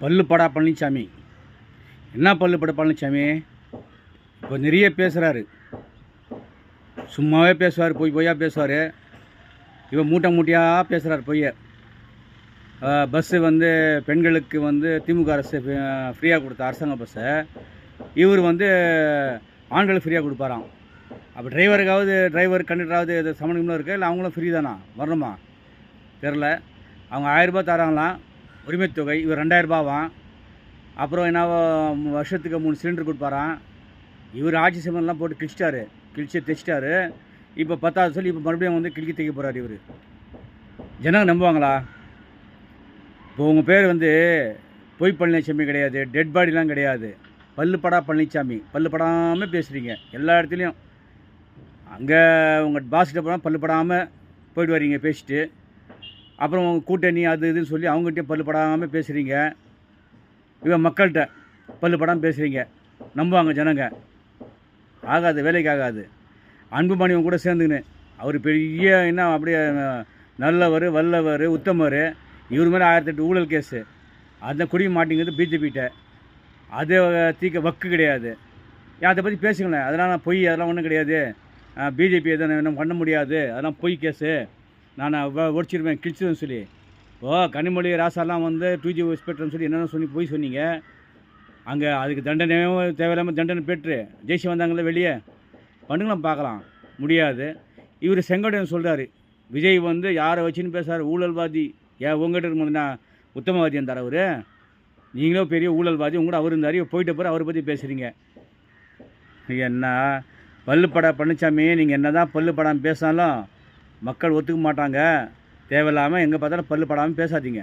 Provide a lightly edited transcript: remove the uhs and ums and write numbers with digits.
பல்லுப்படா பழனிசாமி. என்ன பல்லுப்பட பழனிசாமி? இப்போ நிறைய பேசுகிறாரு. சும்மாவே பேசுவார், பொய்யா பேசுவார். இவன் மூட்டையாக பேசுகிறார் பொய்ய. பஸ்ஸு பெண்களுக்கு திமுக அரசு ஃப்ரீயாக கொடுத்த அரசாங்க பஸ்ஸை இவர் ஆண்களுக்கு ஃப்ரீயாக கொடுப்பாராம். அப்போ டிரைவர் கண்டக்டராவது இது சமணங்களும் இருக்குது, இல்லை அவங்களும் ஃப்ரீ தானா வரணுமா தெரில. அவங்க 1000 ரூபா தராங்களாம் உரிமைத்தொகை, இவர் 2000 ரூபாவாம். அப்புறம் என்ன வருஷத்துக்கு 3 சிலிண்டர் கொடுப்பாராம். இவர் ஆட்சி சம்பளம்லாம் போட்டு கிழிச்சு தைச்சிட்டாரு. இப்போ 10வது சொல்லி இப்போ மறுபடியும் கிழிக்க தைக்க போகிறார் இவர். ஜனங்க நம்புவாங்களா? இப்போ உங்கள் பேர் பொய் பழனிசாமி கிடையாது, டெட் பாடிலாம் கிடையாது. பல்லுப்படா பழனிசாமி. பல்லுப்படாமல் பேசுகிறீங்க எல்லா இடத்துலையும். அங்கே உங்கள் பாஸ்கிட்ட போனால் பல்லுப்படாமல் போய்ட்டு வரீங்க பேசிட்டு. அப்புறம் உங்கள் கூட்டணி அது இதுன்னு சொல்லி அவங்ககிட்டயும் பல்லுப்படாமல் பேசுகிறீங்க. இவன் மக்கள்கிட்ட பல்லுப்படாமல் பேசுகிறீங்க. நம்புவாங்க ஜனங்க? ஆகாது, வேலைக்கு ஆகாது. அன்புமணியும் கூட சேர்ந்துக்கின்னு அவர் பெரிய என்ன அப்படியே நல்லவர், வல்லவர், உத்தமர். இவர் மேலே 1008 ஊழல் கேஸு. அந்த குடிக்க மாட்டேங்குது பிஜேபிகிட்ட. அது தீக்க வக்கு கிடையாது. ஏன் அதை பற்றி பேசுங்களேன். அதெல்லாம் பொய், அதெல்லாம் ஒன்றும் கிடையாது. பிஜேபி எதுவும் பண்ண முடியாது, அதெல்லாம் பொய் கேஸு, நான் ஒடிச்சிருவேன், கிழிச்சிருவேன் சொல்லி. கனிமொழி ராசாலாம் 2G இன்ஸ்பெக்டர்னு சொல்லி என்னென்ன சொல்லி பொய் சொன்னீங்க. அங்கே அதுக்கு தண்டனையும் தேவையில்லாமல் தண்டனை பெற்று ஜெயிச்சு வந்தாங்களே வெளியே. பண்ணுங்களாம் பார்க்கலாம். முடியாது. இவர் செங்கோட்டையன் சொல்கிறாரு, விஜய் யாரை வச்சுன்னு பேசுகிறார், ஊழல்வாதி. ஏன் உங்கள்கிட்ட இருக்கும்போதுண்ணா உத்தமவாதி இருந்தார் அவர்? நீங்களும் பெரிய ஊழல்வாதி, உங்கள்கிட்ட அவர் இருந்தார். போயிட்ட பிறகு அவரை பற்றி பேசுகிறீங்க. என்ன பல்லுப்படா பழனிசாமி? நீங்கள் என்ன தான் பல்லுப்படாமல் பேசினாலும் மக்கள் ஒத்துக்க மாட்டாங்க. தேவையில்லாமல் எங்கே பார்த்தாலும் பல்லுப்படாமல் பேசாதீங்க.